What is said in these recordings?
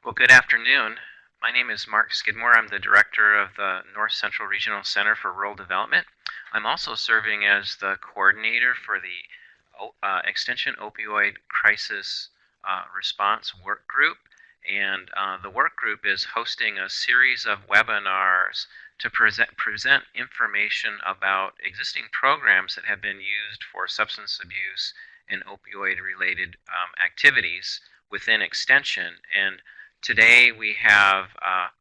Well, good afternoon. My name is Mark Skidmore. I'm the director of the North Central Regional Center for Rural Development. I'm also serving as the coordinator for the Extension Opioid Crisis Response Work Group. And the work group is hosting a series of webinars to present information about existing programs that have been used for substance abuse and opioid-related activities within Extension. And today we have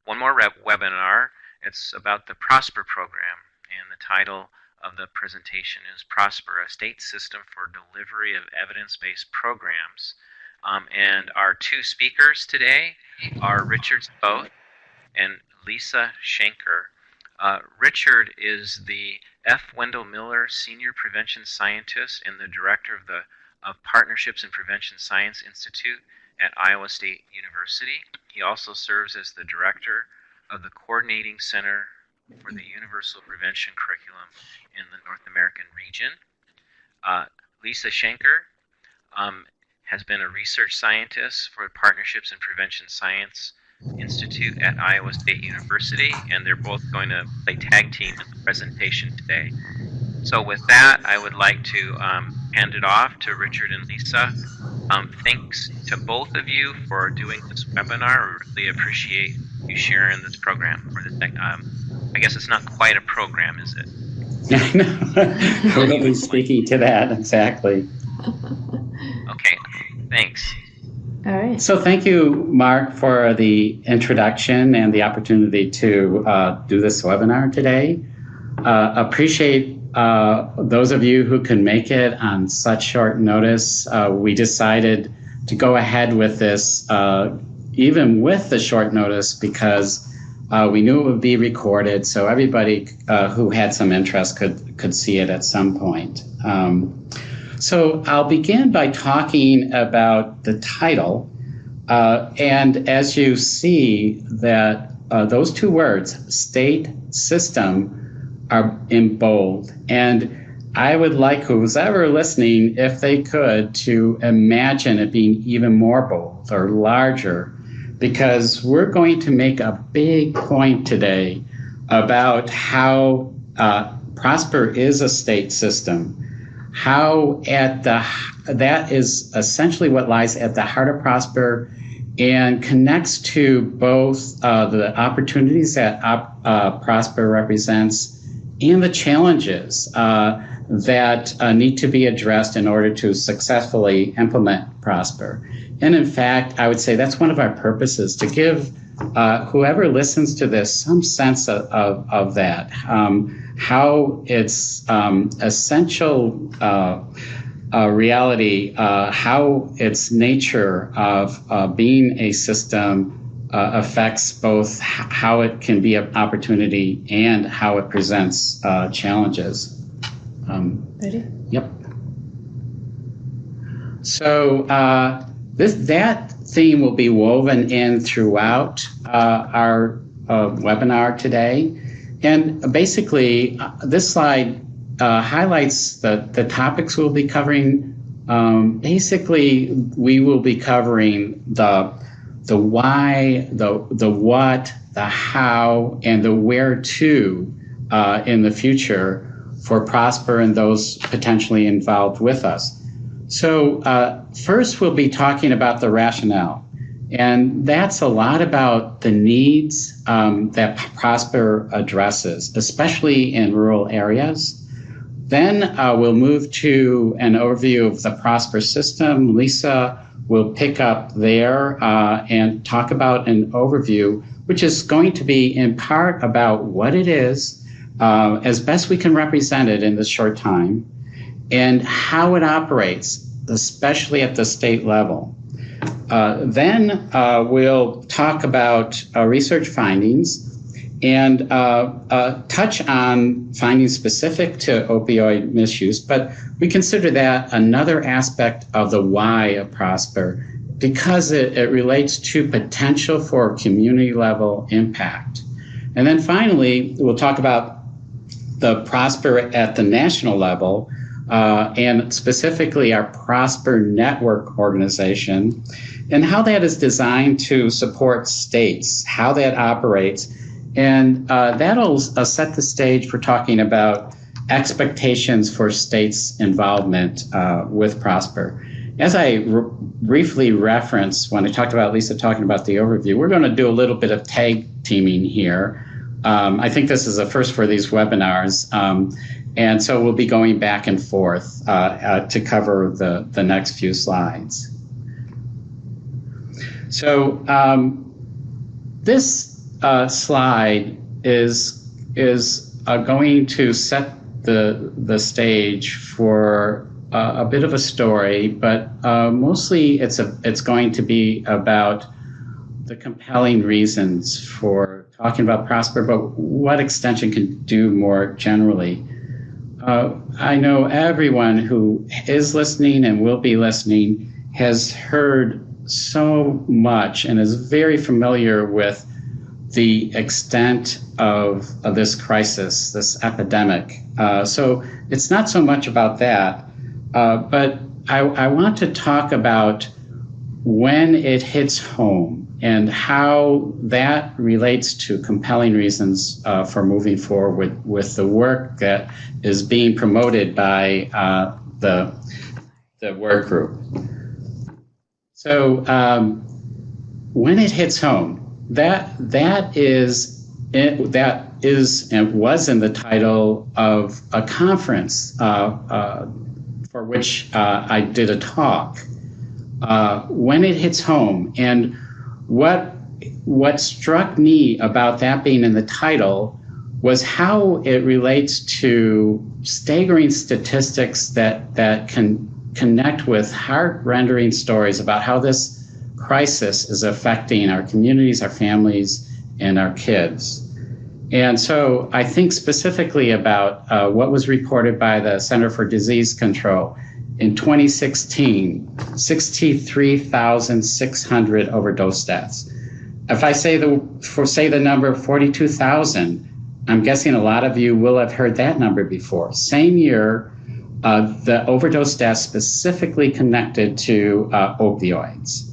one more webinar. It's about the PROSPER program, and the title of the presentation is PROSPER, a State System for Delivery of Evidence-Based Programs. And our two speakers today are Richard Spoth and Lisa Schenker. Richard is the F. Wendell Miller Senior Prevention Scientist and the Director of Partnerships and Prevention Science Institute at Iowa State University. He also serves as the Director of the Coordinating Center for the Universal Prevention Curriculum in the North American region. Lisa Schenker has been a research scientist for Partnerships and Prevention Science Institute at Iowa State University, and they're both going to play tag team in the presentation today. So with that, I would like to hand it off to Richard and Lisa. Thanks to both of you for doing this webinar. I really appreciate you sharing this program. I guess it's not quite a program, is it? No, we'll be speaking to that, exactly. Okay, thanks. All right. So thank you, Mark, for the introduction and the opportunity to do this webinar today. Appreciate those of you who can make it on such short notice. We decided to go ahead with this even with the short notice because we knew it would be recorded, so everybody who had some interest could see it at some point. So I'll begin by talking about the title. And as you see that those two words, state system, are in bold. And I would like who's ever listening, if they could, to imagine it being even more bold or larger, because we're going to make a big point today about how PROSPER is a state system, how that is essentially what lies at the heart of PROSPER and connects to both the opportunities that PROSPER represents and the challenges that need to be addressed in order to successfully implement PROSPER. And in fact, I would say that's one of our purposes, to give whoever listens to this some sense of that, how it's essential reality, how its nature of being a system affects both how it can be an opportunity and how it presents challenges. Ready? Yep. So that theme will be woven in throughout our webinar today. And basically, this slide highlights the topics we'll be covering. Basically, we will be covering the why, the what, the how, and the where to in the future for PROSPER and those potentially involved with us. So first we'll be talking about the rationale. And that's a lot about the needs that PROSPER addresses, especially in rural areas. Then we'll move to an overview of the PROSPER system. Lisa will pick up there and talk about an overview, which is going to be in part about what it is, as best we can represent it in this short time, and how it operates, especially at the state level. Then we'll talk about research findings and touch on findings specific to opioid misuse, but we consider that another aspect of the why of PROSPER because it relates to potential for community level impact. And then finally, we'll talk about the PROSPER at the national level, and specifically our Prosper Network organization, and how that is designed to support states, how that operates. And that'll set the stage for talking about expectations for states' involvement with Prosper. As I briefly referenced when I talked about Lisa talking about the overview, we're going to do a little bit of tag teaming here. I think this is a first for these webinars. And so we'll be going back and forth to cover the next few slides. So this slide is going to set the stage for a bit of a story, but mostly it's going to be about the compelling reasons for talking about Prosper, but what Extension can do more generally. I know everyone who is listening and will be listening has heard so much and is very familiar with the extent of this crisis, this epidemic. So it's not so much about that, but I want to talk about when it hits home and how that relates to compelling reasons for moving forward with the work that is being promoted by the work group. So when it hits home, that is and was in the title of a conference for which I did a talk. When it hits home, and what struck me about that being in the title was how it relates to staggering statistics that can connect with heart-rending stories about how this crisis is affecting our communities, our families, and our kids. And so I think specifically about what was reported by the Center for Disease Control. In 2016, 63,600 overdose deaths. If I say the number 42,000, I'm guessing a lot of you will have heard that number before. Same year, the overdose deaths specifically connected to opioids.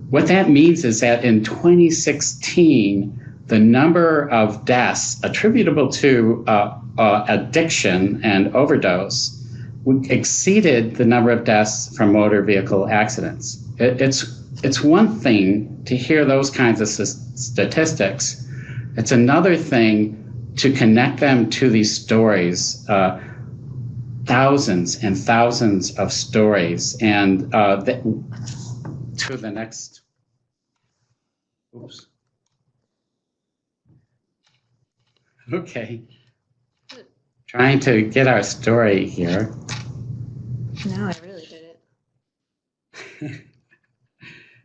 What that means is that in 2016, the number of deaths attributable to addiction and overdose exceeded the number of deaths from motor vehicle accidents. It's one thing to hear those kinds of statistics. It's another thing to connect them to these stories, thousands and thousands of stories, and to the next. Oops. Okay. Trying to get our story here. No, I really did it.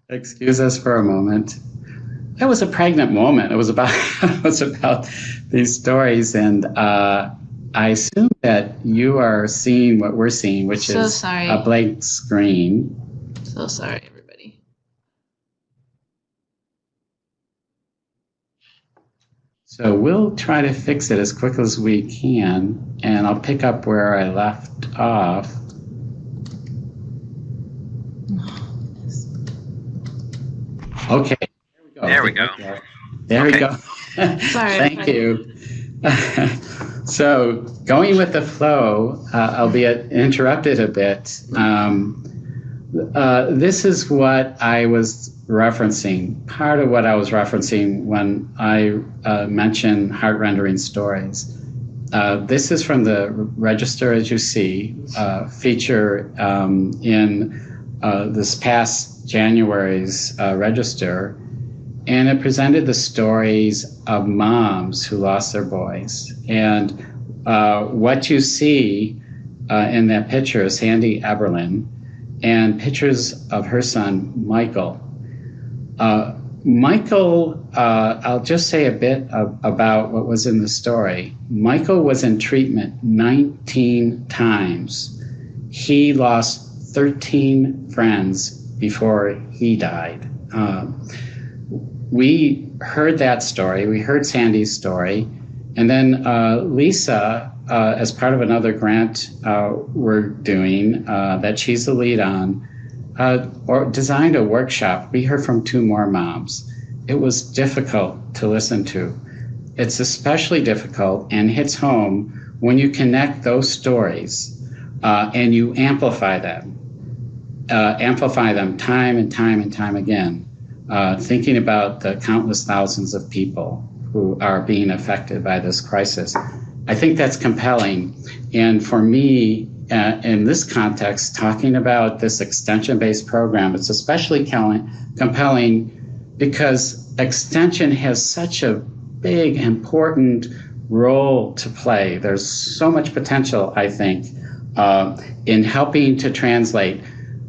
Excuse us for a moment. That was a pregnant moment. It was about these stories, and I assume that you are seeing what we're seeing, which is a blank screen. So sorry, everybody. So we'll try to fix it as quick as we can, and I'll pick up where I left off. Okay. There we go. There we go. Sorry. Thank you. So going with the flow, albeit interrupted a bit, this is what I was referencing, part of what I was referencing when I mentioned heart-rending stories. This is from the Register, as you see, feature in this past January's Register, and it presented the stories of moms who lost their boys. And what you see in that picture is Sandy Eberlin, and pictures of her son, Michael. Michael, I'll just say a bit about what was in the story. Michael was in treatment 19 times. He lost 13 friends before he died. We heard that story. We heard Sandy's story. And then Lisa as part of another grant we're doing that she's the lead on, or designed a workshop. We heard from 2 more moms. It was difficult to listen to. It's especially difficult and hits home when you connect those stories and you amplify them time and time and time again, thinking about the countless thousands of people who are being affected by this crisis. I think that's compelling. And for me, in this context, talking about this extension-based program, it's especially compelling because extension has such a big, important role to play. There's so much potential, I think, in helping to translate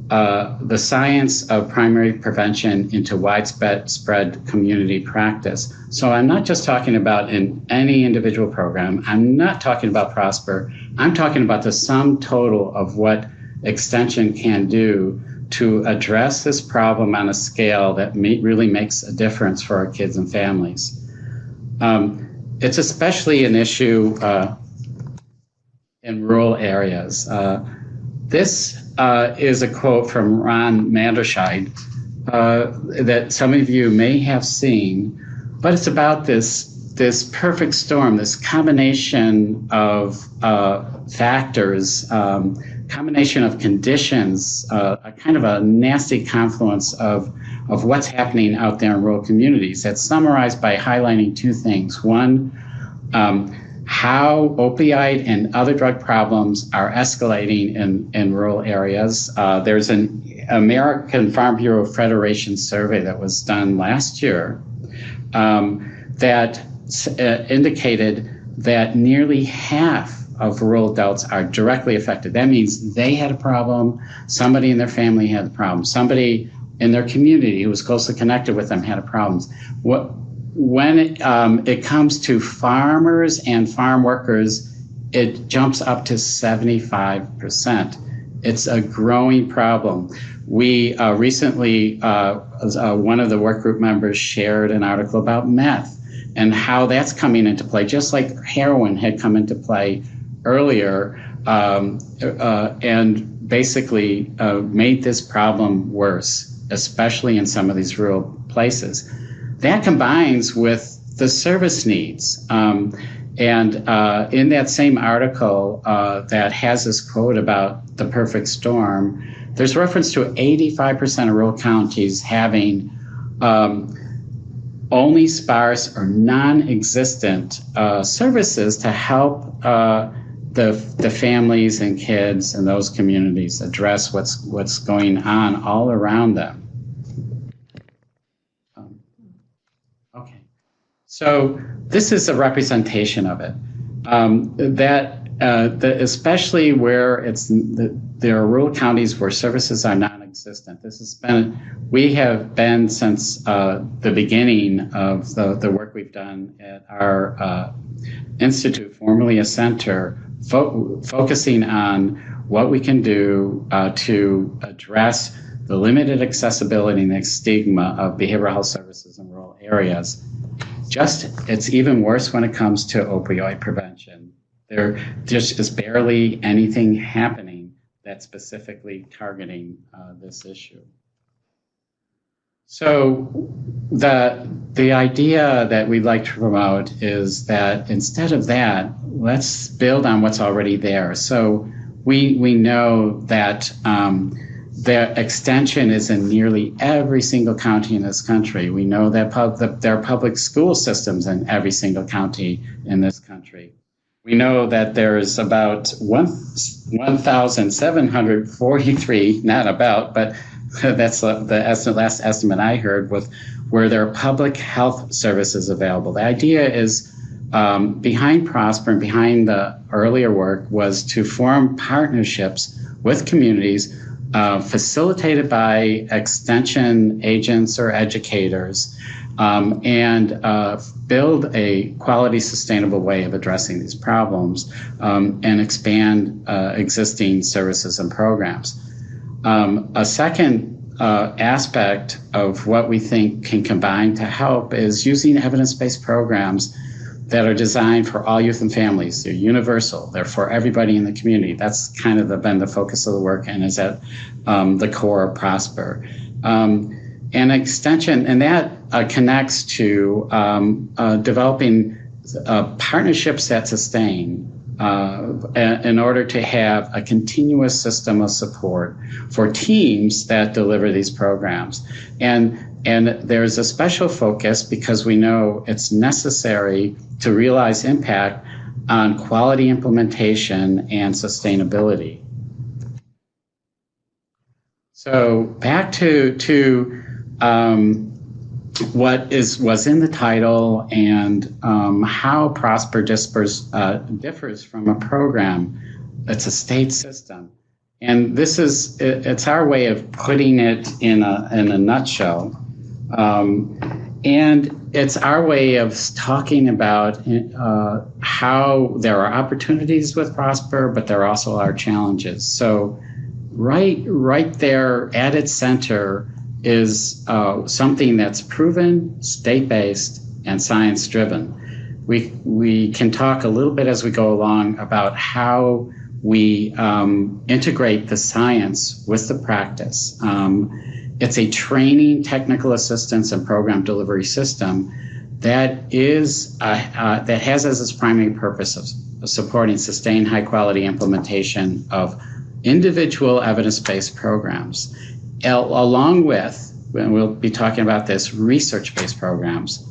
the science of primary prevention into widespread community practice. So I'm not just talking about in any individual program. I'm not talking about Prosper. I'm talking about the sum total of what extension can do to address this problem on a scale that really makes a difference for our kids and families. It's especially an issue in rural areas. This is a quote from Ron Manderscheid that some of you may have seen, but it's about this perfect storm, this combination of factors, combination of conditions, a kind of a nasty confluence of what's happening out there in rural communities. That's summarized by highlighting 2 things. One, how opioid and other drug problems are escalating in rural areas. There's an American Farm Bureau Federation survey that was done last year that indicated that nearly half of rural adults are directly affected. That means they had a problem, somebody in their family had a problem, somebody in their community who was closely connected with them had a problem. When it comes to farmers and farm workers, it jumps up to 75%. It's a growing problem. We recently, one of the work group members shared an article about meth and how that's coming into play, just like heroin had come into play earlier, and basically made this problem worse, especially in some of these rural places. That combines with the service needs. And in that same article that has this quote about the perfect storm, there's reference to 85% of rural counties having only sparse or non-existent services to help the families and kids in those communities address what's going on all around them. Okay, so this is a representation of it. Especially where there are rural counties where services are non-existent. We have been since the beginning of the work we've done at our institute, formerly a center, focusing on what we can do to address the limited accessibility and the stigma of behavioral health services in rural areas. It's even worse when it comes to opioid prevention. There just is barely anything happening that's specifically targeting this issue. So the idea that we'd like to promote is that instead of that, let's build on what's already there. So we know that the extension is in nearly every single county in this country. We know that there are public school systems in every single county in this country. We know that there's about 1,743, not about, but that's the last estimate I heard, where there are public health services available. The idea is behind Prosper and behind the earlier work was to form partnerships with communities facilitated by extension agents or educators, and build a quality, sustainable way of addressing these problems, and expand existing services and programs. A second aspect of what we think can combine to help is using evidence-based programs that are designed for all youth and families. They're universal. They're for everybody in the community. That's kind of been the focus of the work and is at the core of Prosper. And extension, and that connects to developing partnerships that sustain in order to have a continuous system of support for teams that deliver these programs. And there's a special focus because we know it's necessary to realize impact on quality implementation and sustainability. So back to what was in the title and how Prosper differs from a program. It's a state system. And it's our way of putting it in a nutshell. And it's our way of talking about how there are opportunities with Prosper, but there also are challenges. So right there at its center is something that's proven, state-based, and science-driven. We can talk a little bit as we go along about how we integrate the science with the practice. It's a training, technical assistance, and program delivery system that has as its primary purpose of supporting sustained high-quality implementation of individual evidence-based programs, along with, and we'll be talking about this, research-based programs.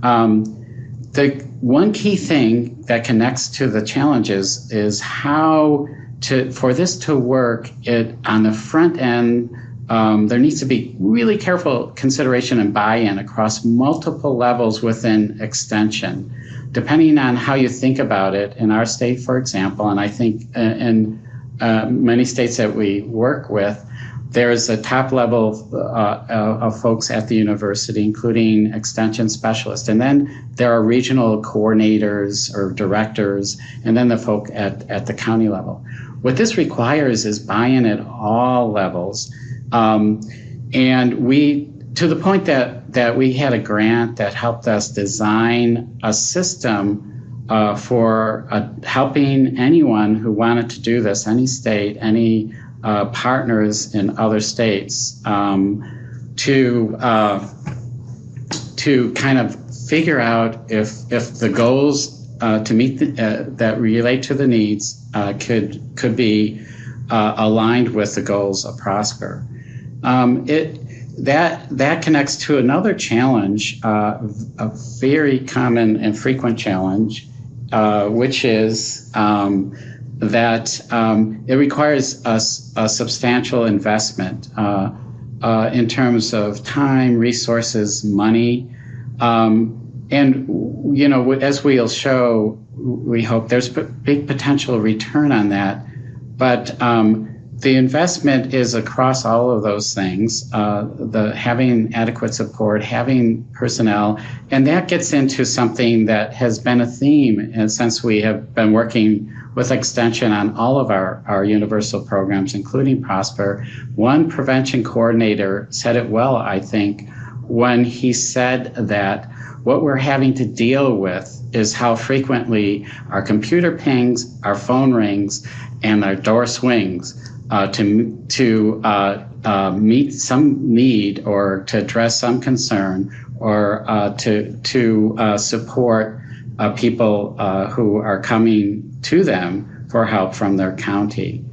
The one key thing that connects to the challenges is how for this to work on the front end. There needs to be really careful consideration and buy-in across multiple levels within extension, depending on how you think about it. In our state, for example, and I think in many states that we work with, there is a top level of folks at the university, including extension specialists. And then there are regional coordinators or directors, and then the folk at the county level. What this requires is buy-in at all levels. And we, to the point that we had a grant that helped us design a system for helping anyone who wanted to do this, any state, any partners in other states, to kind of figure out if the goals to meet that relate to the needs could be aligned with the goals of Prosper. That connects to another challenge, a very common and frequent challenge, which is that it requires a substantial investment in terms of time, resources, money, and as we'll show, we hope there's big potential return on that, but the investment is across all of those things, having adequate support, having personnel, and that gets into something that has been a theme since we have been working with Extension on all of our universal programs, including Prosper. One prevention coordinator said it well, I think, when he said that what we're having to deal with is how frequently our computer pings, our phone rings, and our door swings to meet some need or to address some concern or to support people who are coming to them for help from their county.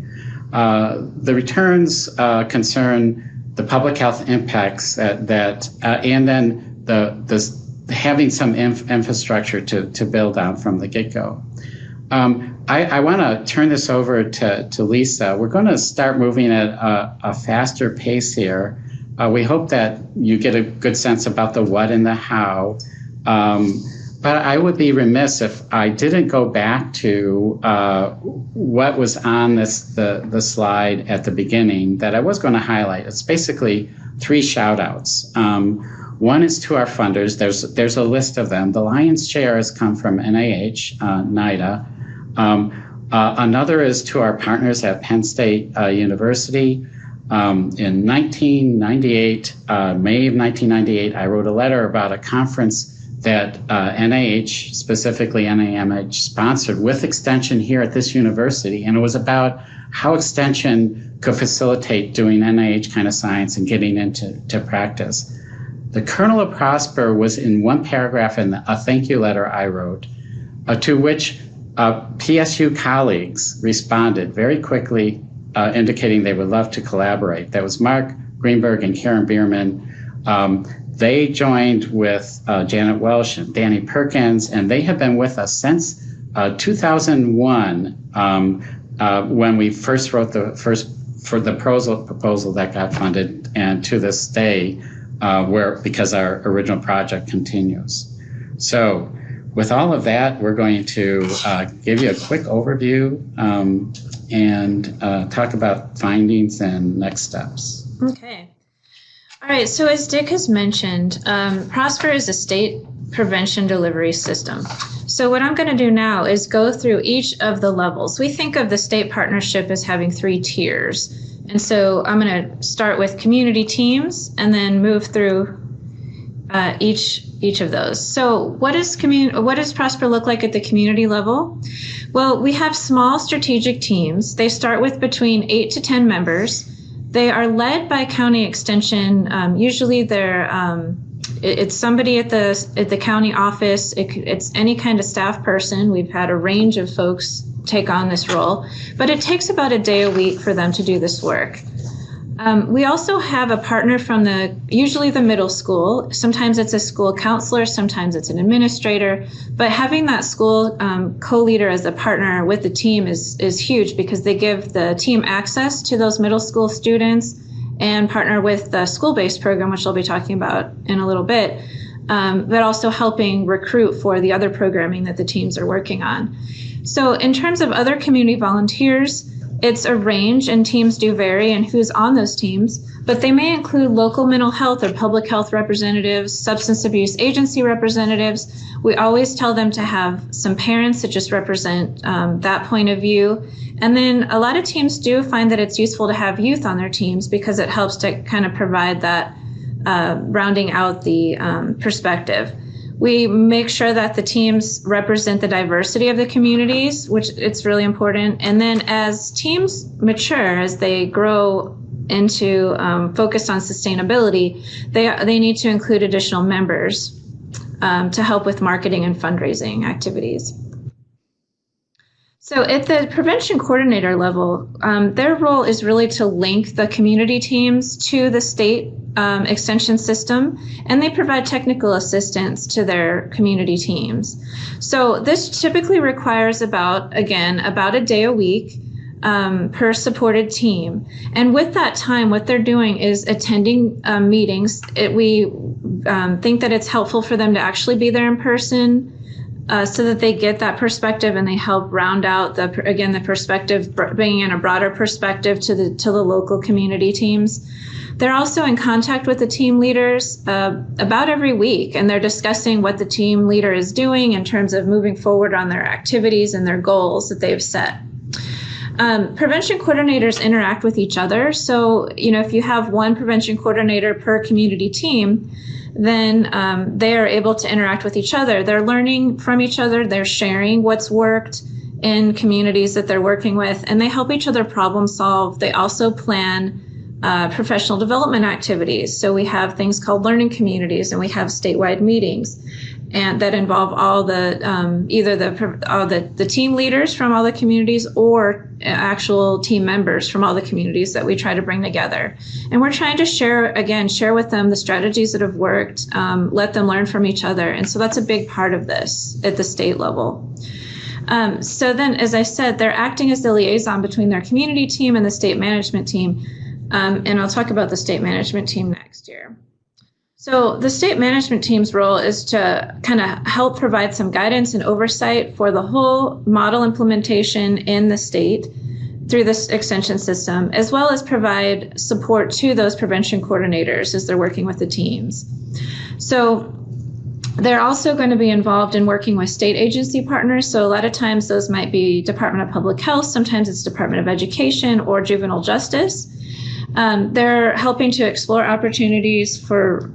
The returns concern the public health impacts and then the having some infrastructure to build out from the get-go. I want to turn this over to Lisa. We're going to start moving at a faster pace here. We hope that you get a good sense about the what and the how. But I would be remiss if I didn't go back to what was on the slide at the beginning that I was going to highlight. It's basically 3 shout-outs. One is to our funders. There's a list of them. The lion's share has come from NIH, NIDA. Another is to our partners at Penn State University. In 1998, May of 1998, I wrote a letter about a conference that NIH, specifically NIMH, sponsored with Extension here at this university. And it was about how Extension could facilitate doing NIH kind of science and getting into practice. The kernel of Prosper was in one paragraph in a thank you letter I wrote, to which PSU colleagues responded very quickly, indicating they would love to collaborate. That was Mark Greenberg and Karen Bierman. They joined with Janet Welsh and Danny Perkins, and they have been with us since 2001, when we first wrote the proposal that got funded, and to this day, because our original project continues. So with all of that, we're going to give you a quick overview and talk about findings and next steps. Okay. All right. So as Dick has mentioned, Prosper is a state prevention delivery system. So what I'm going to do now is go through each of the levels. We think of the state partnership as having 3 tiers. And so I'm going to start with community teams and then move through each of those. So what does Prosper look like at the community level? Well, we have small strategic teams. They start with between 8 to 10 members. They are led by county extension. Usually it's somebody at the county office. It's any kind of staff person. We've had a range of folks take on this role, but it takes about a day a week for them to do this work. We also have a partner from usually the middle school. Sometimes it's a school counselor, sometimes it's an administrator, but having that school co-leader as a partner with the team is huge, because they give the team access to those middle school students and partner with the school-based program, which I'll be talking about in a little bit, but also helping recruit for the other programming that the teams are working on. So in terms of other community volunteers, it's a range, and teams do vary in who's on those teams, but they may include local mental health or public health representatives, substance abuse agency representatives. We always tell them to have some parents that just represent that point of view. And then a lot of teams do find that it's useful to have youth on their teams, because it helps to kind of provide that rounding out the perspective. We make sure that the teams represent the diversity of the communities, which it's really important. And then as teams mature, as they grow into focused on sustainability, they need to include additional members to help with marketing and fundraising activities. So at the prevention coordinator level, their role is really to link the community teams to the state extension system, and they provide technical assistance to their community teams. So this typically requires about a day a week per supported team. And with that time, what they're doing is attending meetings. We think that it's helpful for them to actually be there in person, so that they get that perspective, and they help round out the perspective, bringing in a broader perspective to the local community teams. They're also in contact with the team leaders about every week, and they're discussing what the team leader is doing in terms of moving forward on their activities and their goals that they've set. Prevention coordinators interact with each other. So, if you have one prevention coordinator per community team, then they are able to interact with each other. They're learning from each other. They're sharing what's worked in communities that they're working with, and they help each other problem solve. They also plan professional development activities. So we have things called learning communities, and we have statewide meetings, and that involve all the either the team leaders from all the communities, or actual team members from all the communities that we try to bring together. And we're trying to share with them the strategies that have worked, let them learn from each other. And so that's a big part of this at the state level. So then, as I said, they're acting as the liaison between their community team and the state management team. And I'll talk about the state management team next year. So the state management team's role is to kind of help provide some guidance and oversight for the whole model implementation in the state through this extension system, as well as provide support to those prevention coordinators as they're working with the teams. So they're also going to be involved in working with state agency partners. So a lot of times those might be Department of Public Health, sometimes it's Department of Education or Juvenile Justice. They're helping to explore opportunities for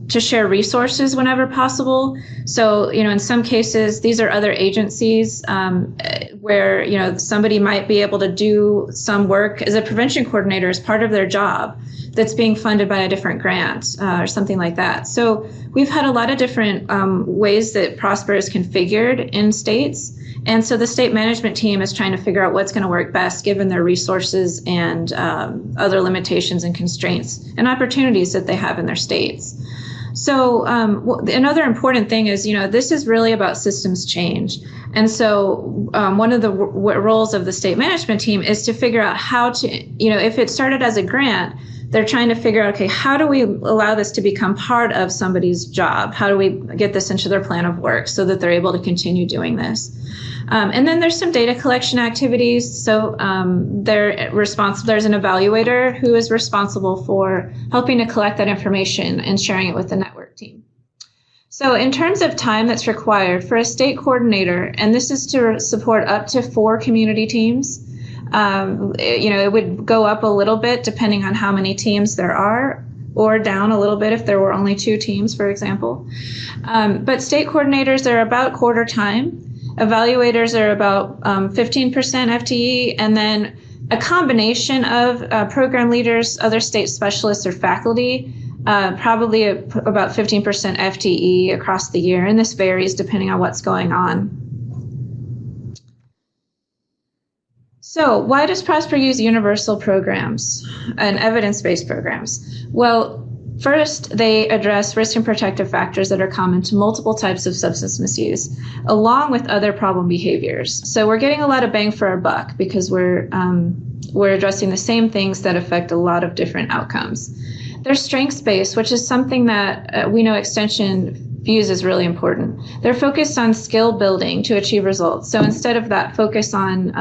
to share resources whenever possible. So, in some cases, these are other agencies where, somebody might be able to do some work as a prevention coordinator as part of their job that's being funded by a different grant or something like that. So we've had a lot of different ways that Prosper is configured in states. And so the state management team is trying to figure out what's going to work best given their resources and other limitations and constraints and opportunities that they have in their states. So another important thing is, this is really about systems change. And so one of the roles of the state management team is to figure out how to, if it started as a grant, they're trying to figure out, okay, how do we allow this to become part of somebody's job? How do we get this into their plan of work so that they're able to continue doing this? And then there's some data collection activities. So there's an evaluator who is responsible for helping to collect that information and sharing it with the network team. So in terms of time that's required for a state coordinator, and this is to support up to 4 community teams, it would go up a little bit depending on how many teams there are, or down a little bit if there were only 2 teams, for example. But state coordinators are about quarter time. Evaluators are about 15% FTE, and then a combination of program leaders, other state specialists, or faculty, probably about 15% FTE across the year, and this varies depending on what's going on. So why does Prosper use universal programs and evidence-based programs? Well, first, they address risk and protective factors that are common to multiple types of substance misuse, along with other problem behaviors. So we're getting a lot of bang for our buck because we're addressing the same things that affect a lot of different outcomes. They're strengths-based, which is something that we know Extension views is really important. They're focused on skill building to achieve results. So instead of that focus on,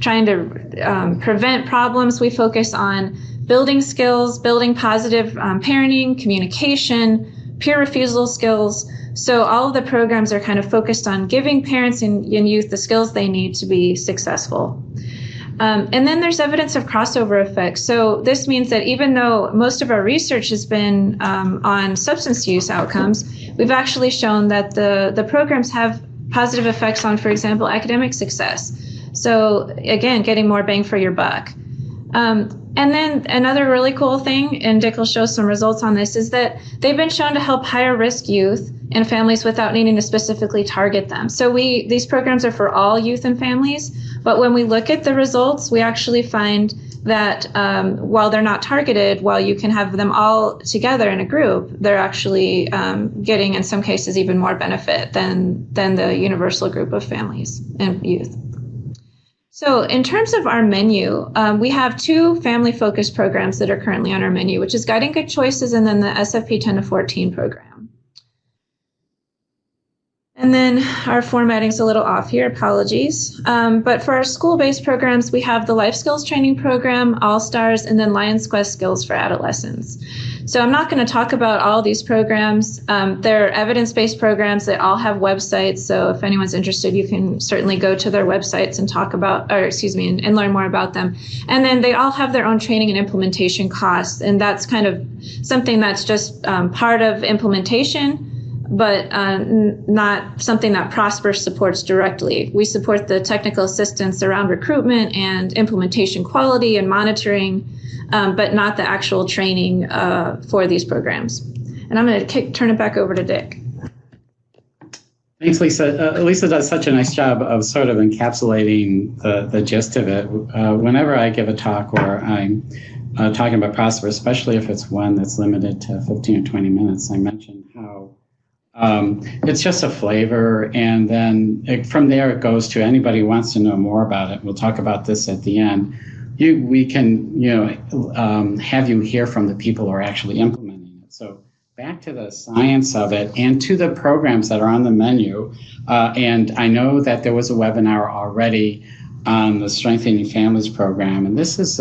trying to prevent problems, we focus on building skills, building positive parenting, communication, peer refusal skills. So all of the programs are kind of focused on giving parents and youth the skills they need to be successful. And then there's evidence of crossover effects. So this means that even though most of our research has been on substance use outcomes, we've actually shown that the programs have positive effects on, for example, academic success. So again, getting more bang for your buck. And then another really cool thing, and Dick will show some results on this, is that they've been shown to help higher risk youth and families without needing to specifically target them. So these programs are for all youth and families, but when we look at the results, we actually find that while they're not targeted, while you can have them all together in a group, they're actually getting, in some cases, even more benefit than the universal group of families and youth. So in terms of our menu, we have 2 family-focused programs that are currently on our menu, which is Guiding Good Choices and then the SFP 10 to 14 program. And then our formatting's a little off here, apologies. But for our school-based programs, we have the Life Skills Training Program, All Stars, and then Lions Quest Skills for Adolescents. So I'm not going to talk about all these programs. They're evidence-based programs that all have websites. So if anyone's interested, you can certainly go to their websites and and learn more about them. And then they all have their own training and implementation costs. And that's kind of something that's just part of implementation, but not something that Prosper supports directly. We support the technical assistance around recruitment and implementation quality and monitoring, but not the actual training for these programs. And I'm going to turn it back over to Dick. Thanks, Lisa. Lisa does such a nice job of sort of encapsulating the gist of it. Whenever I give a talk or I'm talking about Prosper, especially if it's one that's limited to 15 or 20 minutes, I mention how it's just a flavor, and then from there it goes to anybody who wants to know more about it. We'll talk about this at the end. We can have you hear from the people who are actually implementing it. So back to the science of it and to the programs that are on the menu. And I know that there was a webinar already on the Strengthening Families program, and this is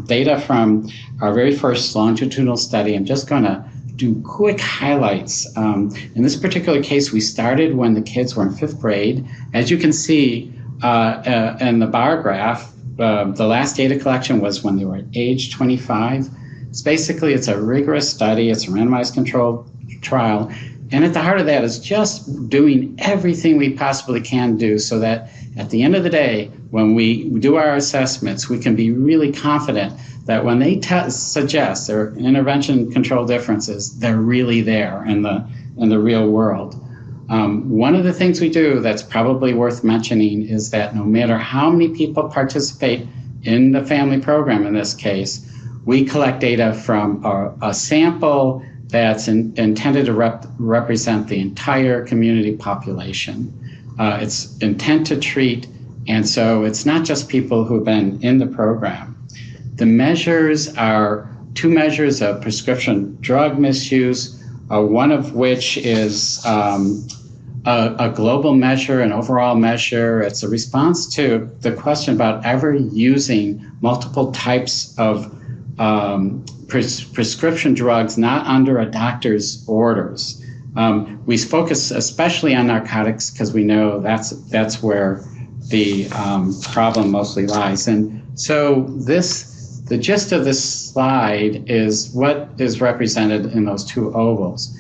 data from our very first longitudinal study. I'm just going to do quick highlights. In this particular case, we started when the kids were in 5th grade. As you can see in the bar graph, the last data collection was when they were age 25. It's a rigorous study. It's a randomized controlled trial. And at the heart of that is just doing everything we possibly can do so that at the end of the day, when we do our assessments, we can be really confident that when they suggest their intervention control differences, they're really there in the real world. One of the things we do that's probably worth mentioning is that no matter how many people participate in the family program in this case, we collect data from a sample that's intended to represent the entire community population. It's intent to treat, and so it's not just people who've been in the program. The measures are 2 measures of prescription drug misuse, one of which is a global measure, an overall measure. It's a response to the question about ever using multiple types of prescription drugs not under a doctor's orders. We focus especially on narcotics because we know that's where the problem mostly lies. And so the gist of this slide is what is represented in those 2 ovals.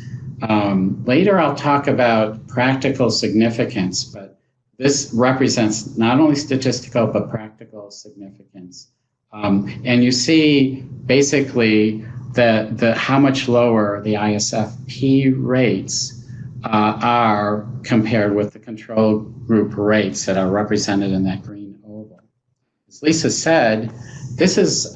Later I'll talk about practical significance, but this represents not only statistical but practical significance. And you see basically how much lower the ISFP rates are compared with the control group rates that are represented in that green oval. As Lisa said, this is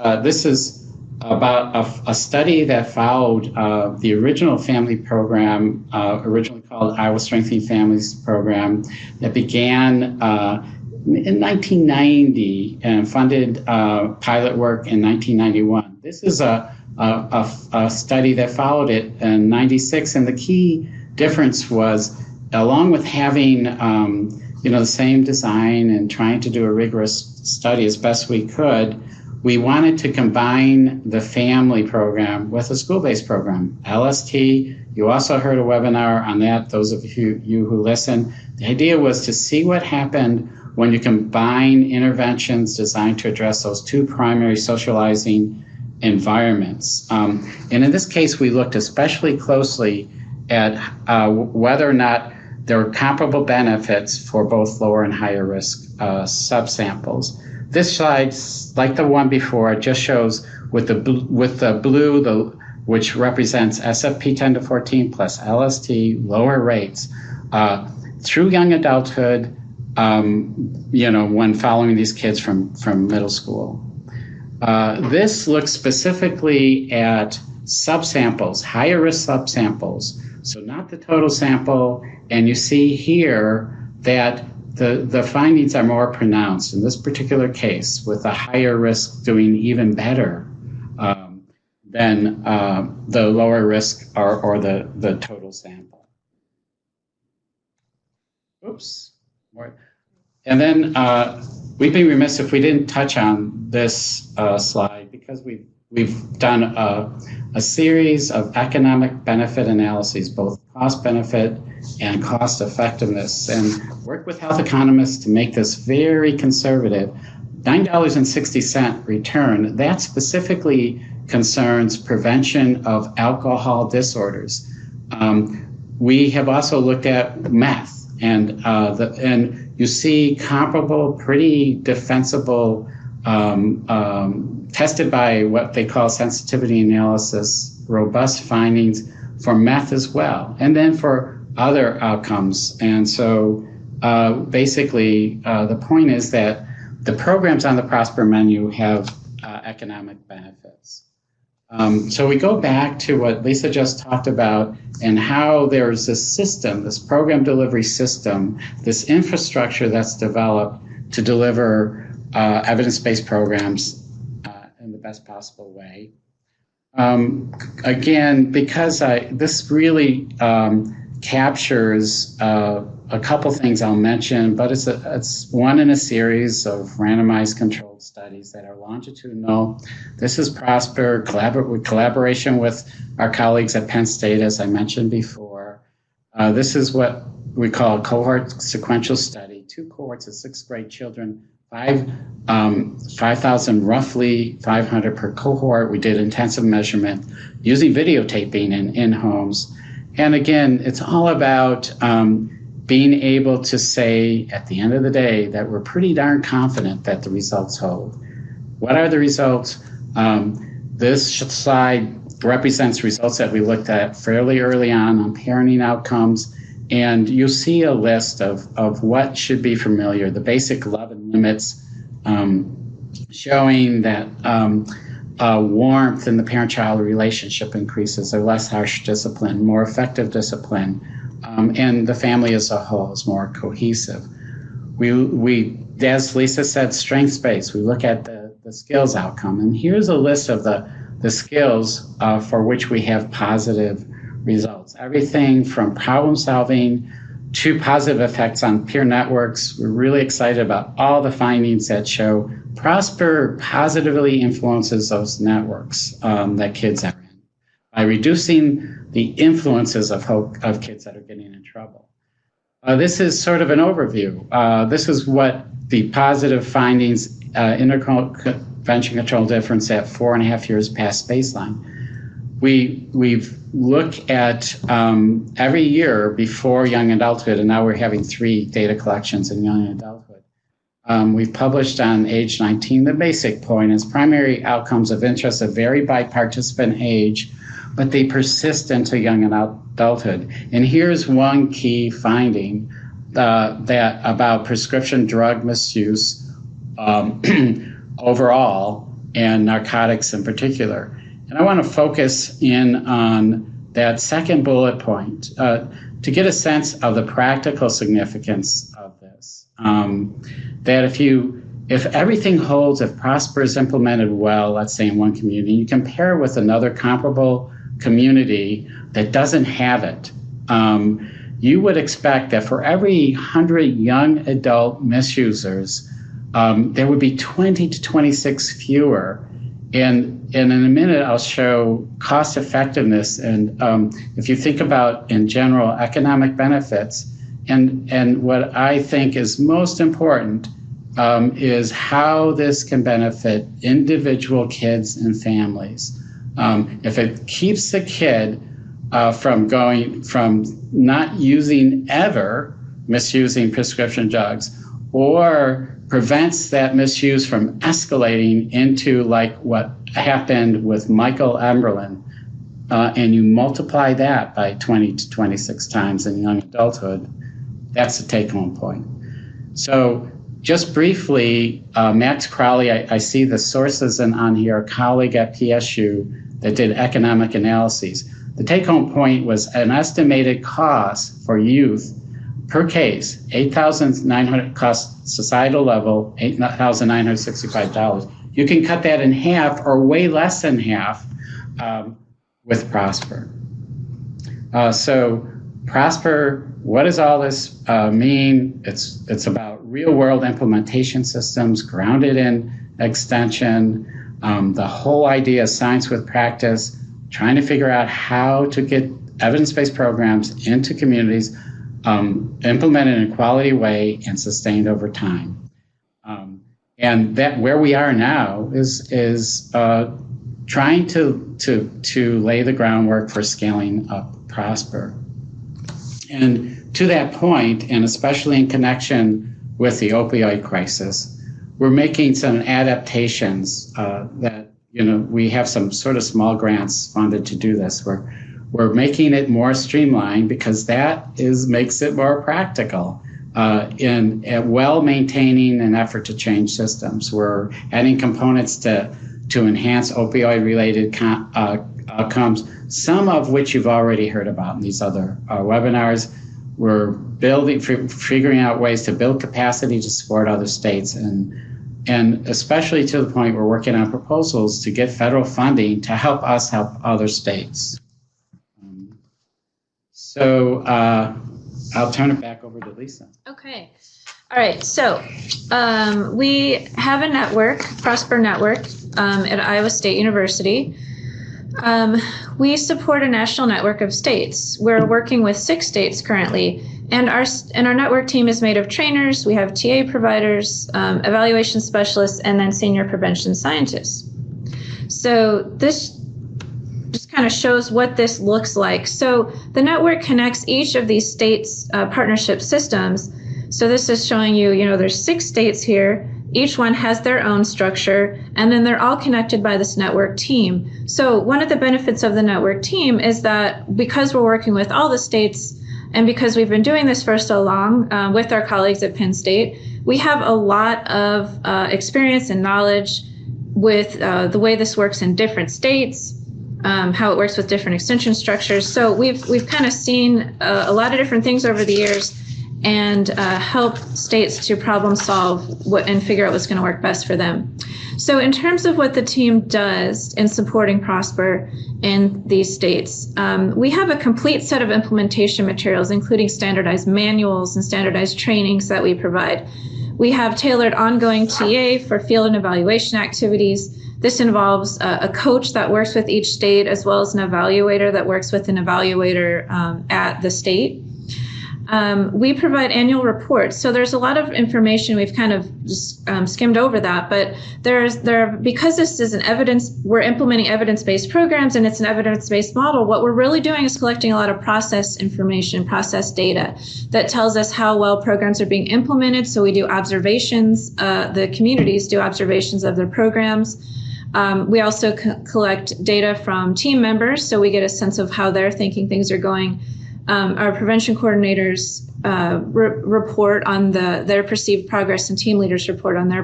about a study that followed the original family program, originally called Iowa Strengthening Families Program, that began in 1990 and funded pilot work in 1991. This is a study that followed it in 96, and the key difference was, along with having the same design and trying to do a rigorous study as best we could, we wanted to combine the family program with a school-based program. LST, you also heard a webinar on that, those of you who listen. The idea was to see what happened when you combine interventions designed to address those 2 primary socializing environments. And in this case, we looked especially closely at whether or not there were comparable benefits for both lower and higher risk subsamples. This slide, like the one before, just shows with the blue, which represents SFP 10 to 14 plus LST, lower rates, through young adulthood, when following these kids from middle school. This looks specifically at subsamples, higher risk subsamples, so not the total sample, and you see here that the findings are more pronounced in this particular case, with the higher risk doing even better than the lower risk or the total sample. Oops. And then we'd be remiss if we didn't touch on this slide, because we've done a series of economic benefit analyses, both cost benefit and cost effectiveness, and work with health economists to make this very conservative. $9.60 return, that specifically concerns prevention of alcohol disorders. We have also looked at meth, and you see comparable, pretty defensible, tested by what they call sensitivity analysis, robust findings for meth as well, and then for other outcomes. And so basically, the point is that the programs on the Prosper menu have economic benefits. So we go back to what Lisa just talked about and how there's this system, this program delivery system, this infrastructure that's developed to deliver evidence-based programs in the best possible way. Again, because this really captures a couple things I'll mention, but it's one in a series of randomized controlled studies that are longitudinal. This is Prosper, collaboration with our colleagues at Penn State, as I mentioned before. This is what we call a cohort sequential study, 2 cohorts of 6th grade children 5,000, roughly 500 per cohort. We did intensive measurement using videotaping in homes. And again, it's all about being able to say at the end of the day that we're pretty darn confident that the results hold. What are the results? This slide represents results that we looked at fairly early on parenting outcomes. And you'll see a list of what should be familiar, the basic love and limits, showing that warmth in the parent-child relationship increases, or less harsh discipline, more effective discipline, and the family as a whole is more cohesive. We as Lisa said, strengths-based. We look at the skills outcome, and here's a list of the skills for which we have positive results. Everything from problem solving to positive effects on peer networks. We're really excited about all the findings that show Prosper positively influences those networks that kids are in by reducing the influences of kids that are getting in trouble. This is sort of an overview. This is what the positive findings, intervention control difference at 4.5 years past baseline. We've looked at every year before young adulthood, and now we're having 3 data collections in young adulthood. We've published on age 19. The basic point is primary outcomes of interest vary by participant age, but they persist into young adulthood. And here's one key finding that about prescription drug misuse overall and narcotics in particular. And I want to focus in on that second bullet point to get a sense of the practical significance of this. That if everything holds, if Prosper is implemented well, let's say in one community, you compare it with another comparable community that doesn't have it, you would expect that for every 100 young adult misusers, there would be 20 to 26 fewer. And in a minute, I'll show cost effectiveness. And if you think about, in general, economic benefits, and what I think is most important is how this can benefit individual kids and families. If it keeps the kid from not using ever, misusing prescription drugs, or prevents that misuse from escalating into like what happened with Michael Emberlin, and you multiply that by 20 to 26 times in young adulthood, that's the take-home point. So just briefly, Max Crowley, I see the sources on here, a colleague at PSU that did economic analyses. The take-home point was an estimated cost for youth per case, $8,900 cost societal level, $8,965. You can cut that in half or way less than half with Prosper. So Prosper, what does all this mean? It's about real-world implementation systems grounded in extension, the whole idea of science with practice, trying to figure out how to get evidence-based programs into communities, implemented in a quality way and sustained over time. And that where we are now is trying to lay the groundwork for scaling up Prosper. And to that point, and especially in connection with the opioid crisis, we're making some adaptations that, we have some sort of small grants funded to do this. We're making it more streamlined because that makes it more practical in well maintaining an effort to change systems. We're adding components to enhance opioid-related outcomes, some of which you've already heard about in these other webinars. We're figuring out ways to build capacity to support other states, and especially to the point we're working on proposals to get federal funding to help us help other states. So I'll turn it back over to Lisa. Okay. All right. So we have a network, Prosper Network, at Iowa State University. We support a national network of states. We're working with 6 states currently, And our network team is made of trainers. We have TA providers, evaluation specialists, and then senior prevention scientists. So this just kind of shows what this looks like. So the network connects each of these states' partnership systems. So this is showing you, there's 6 states here. Each one has their own structure, and then they're all connected by this network team. So one of the benefits of the network team is that because we're working with all the states, and because we've been doing this for so long with our colleagues at Penn State, we have a lot of experience and knowledge with the way this works in different states, how it works with different extension structures. So we've kind of seen a lot of different things over the years, and help states to problem solve and figure out what's going to work best for them. So in terms of what the team does in supporting Prosper in these states, we have a complete set of implementation materials, including standardized manuals and standardized trainings that we provide. We have tailored ongoing TA for field and evaluation activities. This involves a coach that works with each state, as well as an evaluator that works with an evaluator at the state. We provide annual reports. So there's a lot of information. We've kind of just skimmed over that, but because this is we're implementing evidence-based programs and it's an evidence-based model, what we're really doing is collecting a lot of process information, process data that tells us how well programs are being implemented. So we do observations, the communities do observations of their programs. We also collect data from team members, so we get a sense of how they're thinking things are going. Our prevention coordinators report on their perceived progress, and team leaders report on their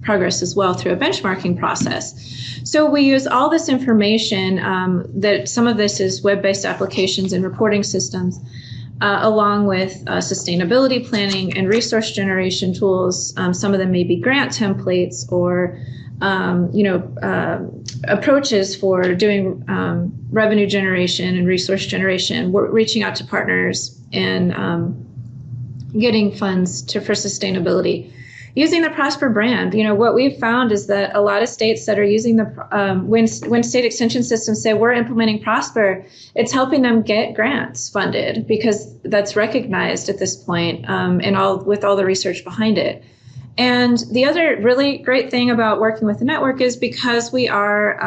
progress as well through a benchmarking process. So we use all this information, that some of this is web-based applications and reporting systems, along with sustainability planning and resource generation tools. Some of them may be grant templates or approaches for doing revenue generation and resource generation. We're reaching out to partners and getting funds for sustainability. Using the Prosper brand, what we've found is that a lot of states that are using when state extension systems say we're implementing Prosper, it's helping them get grants funded because that's recognized at this point, with all the research behind it. And the other really great thing about working with the network is because we are,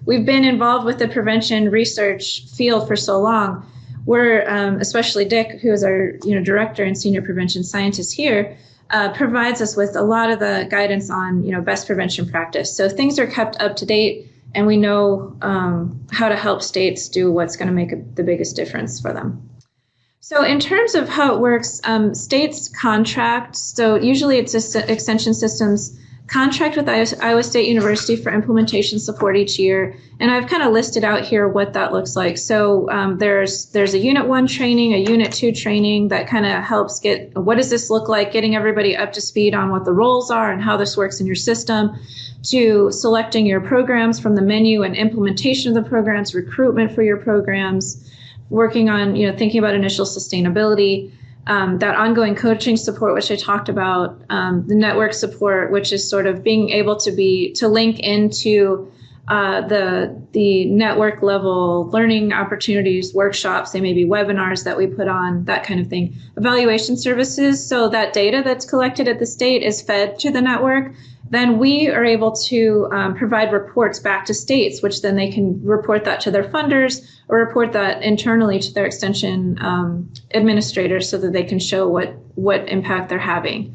we've been involved with the prevention research field for so long. We're, especially Dick, who is our, director and senior prevention scientist here, provides us with a lot of the guidance on, best prevention practice. So things are kept up to date, and we know how to help states do what's going to make the biggest difference for them. So in terms of how it works, states contract. So usually it's extension systems contract with Iowa State University for implementation support each year. And I've kind of listed out here what that looks like. So there's a Unit 1 training, a Unit 2 training that kind of helps get, what does this look like, getting everybody up to speed on what the roles are and how this works in your system, to selecting your programs from the menu and implementation of the programs, recruitment for your programs, working on, thinking about initial sustainability, that ongoing coaching support, which I talked about, the network support, which is sort of being able to link into the network level learning opportunities, workshops, they may be webinars that we put on, that kind of thing. Evaluation services, so that data that's collected at the state is fed to the network. Then we are able to provide reports back to states, which then they can report that to their funders or report that internally to their extension administrators so that they can show what impact they're having.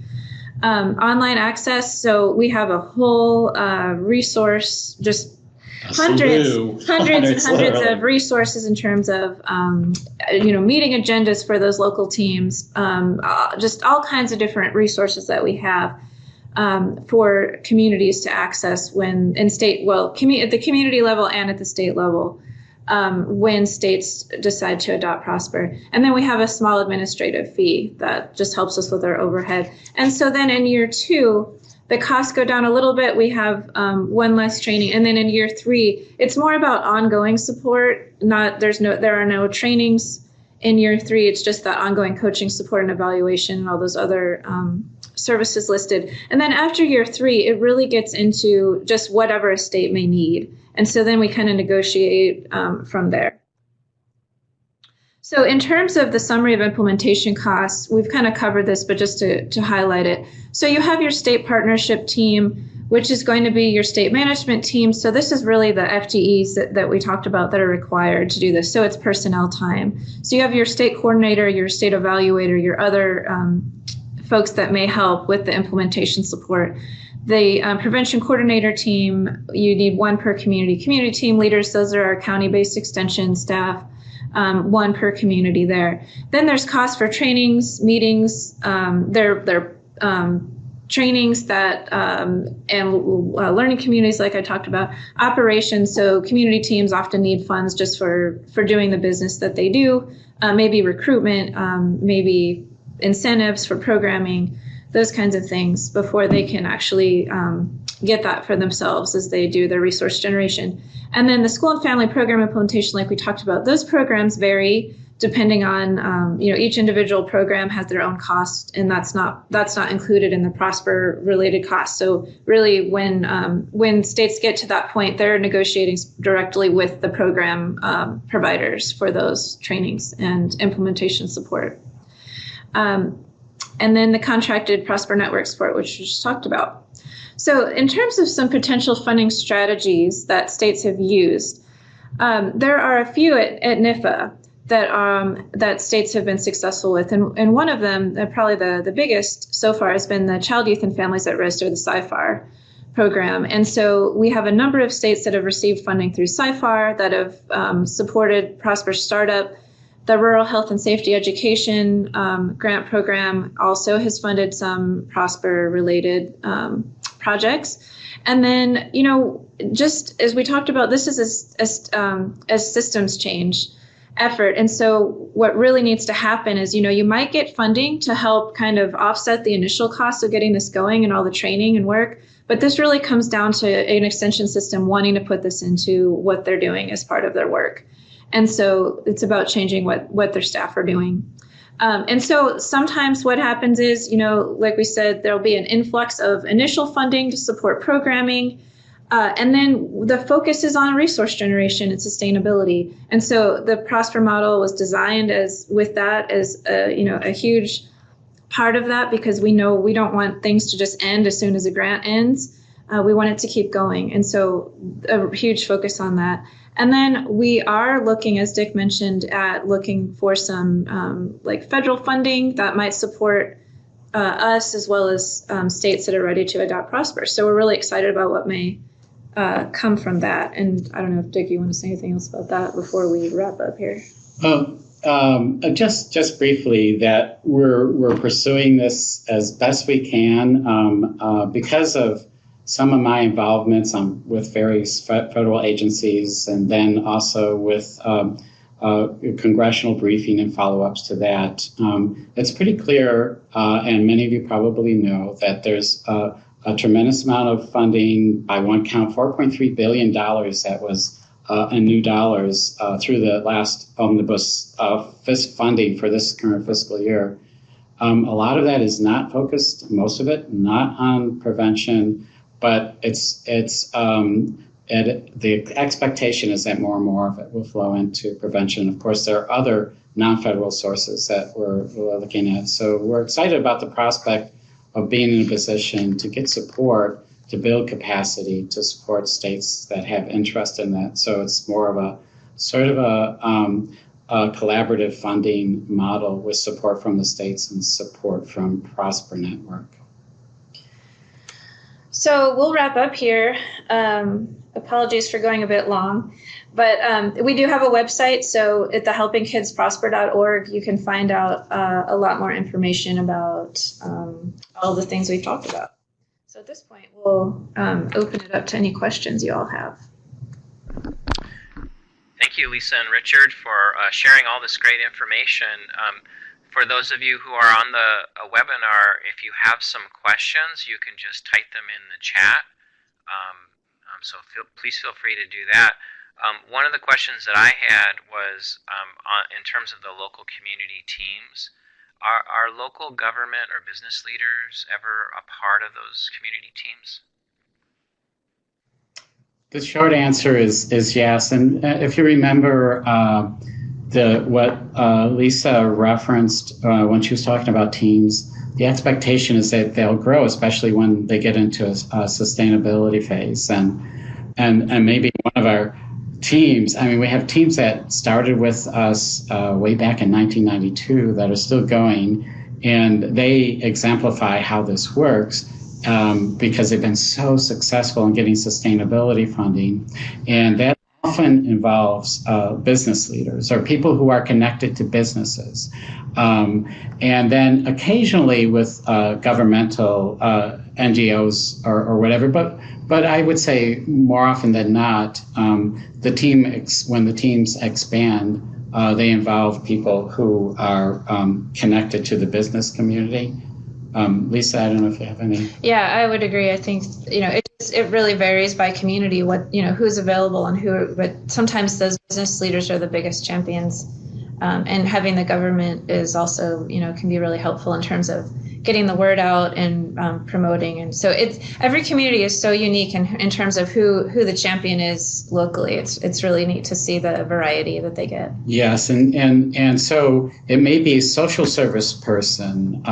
Online access, so we have a whole resource, just hundreds of resources in terms of meeting agendas for those local teams, just all kinds of different resources that we have. For communities to access at the community level and at the state level, when states decide to adopt Prosper. And then we have a small administrative fee that just helps us with our overhead. And so then in year 2, the costs go down a little bit. We have one less training. And then in year 3, it's more about ongoing support. There are no trainings in year 3. It's just that ongoing coaching, support, and evaluation, and all those other services listed. And then after year 3, it really gets into just whatever a state may need. And so then we kind of negotiate from there. So in terms of the summary of implementation costs, we've kind of covered this, but just to highlight it. So you have your state partnership team, which is going to be your state management team. So this is really the FTEs that we talked about that are required to do this. So it's personnel time. So you have your state coordinator, your state evaluator, your other folks that may help with the implementation support. The prevention coordinator team, you need one per community. Community team leaders, those are our county-based extension staff. One per community there. Then there's costs for trainings, meetings, their trainings that and learning communities, like I talked about. Operations, so community teams often need funds just for doing the business that they do. Maybe recruitment, maybe incentives for programming, those kinds of things before they can actually get that for themselves as they do their resource generation. And then the school and family program implementation, like we talked about, those programs vary depending on, each individual program has their own cost, and that's not included in the Prosper related costs. So really, when states get to that point, they're negotiating directly with the program providers for those trainings and implementation support. And then the contracted Prosper network support, which we just talked about. So in terms of some potential funding strategies that states have used, there are a few at NIFA that states have been successful with. And one of them, probably the biggest so far, has been the Child, Youth, and Families at Risk, or the CIFAR program. And so we have a number of states that have received funding through CIFAR that have supported Prosper Startup. The Rural Health and Safety Education grant program also has funded some Prosper-related projects. And then, just as we talked about, this is a systems change effort. And so what really needs to happen is, you might get funding to help kind of offset the initial costs of getting this going and all the training and work. But this really comes down to an extension system wanting to put this into what they're doing as part of their work. And so it's about changing what their staff are doing. And so sometimes what happens is, like we said, there'll be an influx of initial funding to support programming. And then the focus is on resource generation and sustainability. And so the Prosper model was designed as a huge part of that, because we know we don't want things to just end as soon as a grant ends. We want it to keep going. And so a huge focus on that. And then we are looking, as Dick mentioned, at looking for some federal funding that might support us, as well as states that are ready to adopt Prosper. So we're really excited about what may come from that. And I don't know if, Dick, you want to say anything else about that before we wrap up here? Just briefly, that we're pursuing this as best we can because of some of my involvements with various federal agencies, and then also with congressional briefing and follow-ups to that. It's pretty clear, and many of you probably know, that there's a tremendous amount of funding, by one count, $4.3 billion that was in new dollars through the last omnibus funding for this current fiscal year. A lot of that is not focused, most of it, not on prevention, but the expectation is that more and more of it will flow into prevention. Of course, there are other non-federal sources that we're looking at. So we're excited about the prospect of being in a position to get support to build capacity to support states that have interest in that. So it's more of a sort of a collaborative funding model with support from the states and support from Prosper Network. So we'll wrap up here. Apologies for going a bit long, but we do have a website. So at thehelpingkidsprosper.org, you can find out a lot more information about all the things we've talked about. So at this point, we'll open it up to any questions you all have. Thank you, Lisa and Richard, for sharing all this great information. For those of you who are on the webinar, if you have some questions, you can just type them in the chat. So please feel free to do that. One of the questions that I had was in terms of the local community teams. Are local government or business leaders ever a part of those community teams? The short answer is yes. And if you remember, what Lisa referenced when she was talking about teams, the expectation is that they'll grow, especially when they get into a sustainability phase. And maybe one of our teams, I mean, we have teams that started with us way back in 1992 that are still going, and they exemplify how this works. Because they've been so successful in getting sustainability funding. And that often involves business leaders or people who are connected to businesses. And then occasionally with governmental NGOs or whatever, but I would say more often than not, when the teams expand, they involve people who are connected to the business community. Lisa, I don't know if you have any. Yeah, I would agree. I think, it really varies by community, who's available and who, but sometimes those business leaders are the biggest champions. And having the government is also, can be really helpful in terms of getting the word out and promoting. And so every community is so unique in terms of who the champion is locally. It's really neat to see the variety that they get. Yes, and so it may be a social service person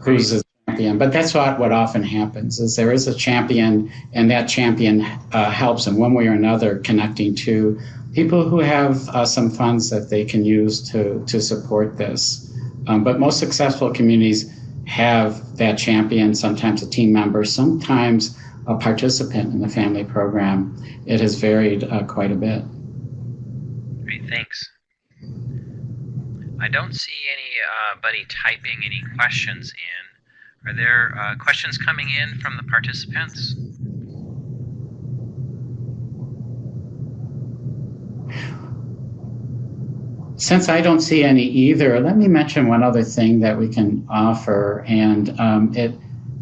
who's a champion, but that's what often happens is there is a champion, and that champion helps in one way or another connecting to people who have some funds that they can use to support this. But most successful communities have that champion, sometimes a team member, sometimes a participant in the family program. It has varied quite a bit. Great, thanks. I don't see anybody typing any questions in. Are there questions coming in from the participants? Since I don't see any either, let me mention one other thing that we can offer, and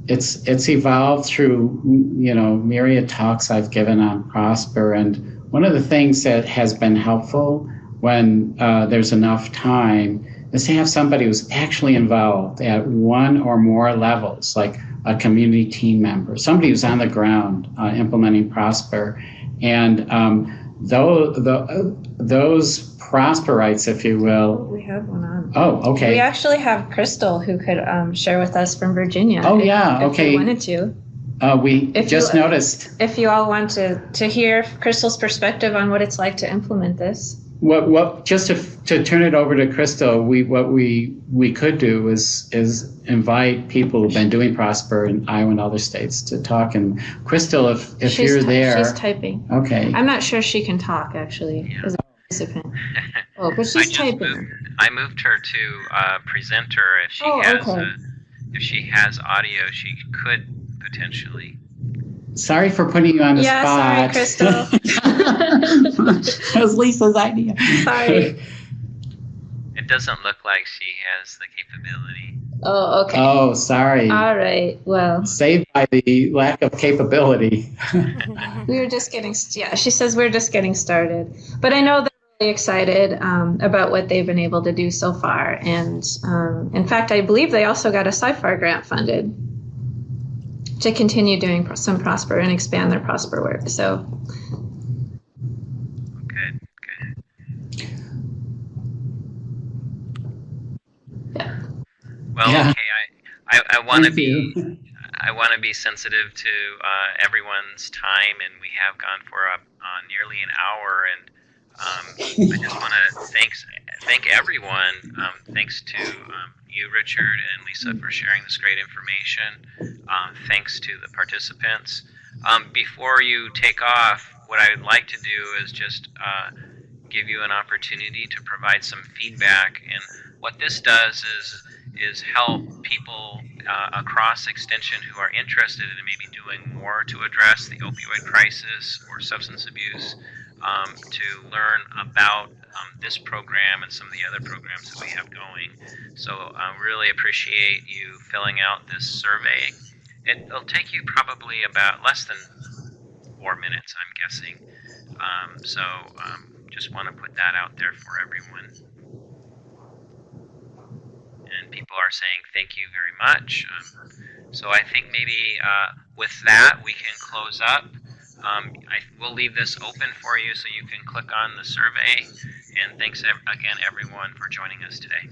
it's evolved through myriad talks I've given on Prosper, and one of the things that has been helpful when there's enough time is to have somebody who's actually involved at one or more levels, like a community team member, somebody who's on the ground implementing Prosper, and those Prosperites, if you will. We have one on. Oh, okay. We actually have Crystal who could share with us from Virginia. Oh, yeah, okay. If you wanted to. We just noticed. If you all want to hear Crystal's perspective on what it's like to implement this. What just to turn it over to Crystal, what we could do is invite people who've been doing Prosper in Iowa and other states to talk. And Crystal, if you're there, she's typing. Okay. I'm not sure she can talk actually as a participant. Oh, but she's typing. I moved her to presenter. If she has audio, she could potentially. Sorry for putting you on the spot. Sorry, Crystal. That was Lisa's idea. Sorry. It doesn't look like she has the capability. Oh, okay. Oh, sorry. All right. Well. Saved by the lack of capability. We were just getting. Yeah, she says we're just getting started. But I know they're really excited about what they've been able to do so far, and in fact, I believe they also got a SciFar grant funded to continue doing some Prosper and expand their Prosper work. So. Good. Yeah. Well, yeah. Okay. I want to be sensitive to everyone's time, and we have gone for nearly an hour, and I just want to thank everyone. Thanks to you, Richard, and Lisa for sharing this great information. Thanks to the participants. Before you take off, what I would like to do is just give you an opportunity to provide some feedback. And what this does is help people across Extension who are interested in maybe doing more to address the opioid crisis or substance abuse to learn about this program and some of the other programs that we have going. So I really appreciate you filling out this survey. It'll take you probably about less than 4 minutes, I'm guessing. Just want to put that out there for everyone. And people are saying thank you very much. So I think maybe with that we can close up. We'll leave this open for you so you can click on the survey And thanks again, everyone, for joining us today.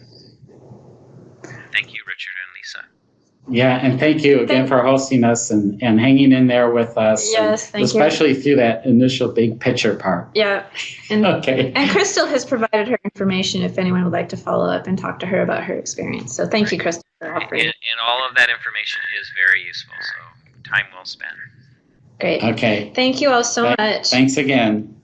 Thank you, Richard and Lisa. Yeah, and thank you again for hosting us and hanging in there with us. Yes, thank you. Especially through that initial big picture part. Yeah. And, okay. And Crystal has provided her information if anyone would like to follow up and talk to her about her experience. So thank you, Crystal, for offering. And all of that information is very useful, so time well spent. Great. Okay. Thank you all so much. Thanks again.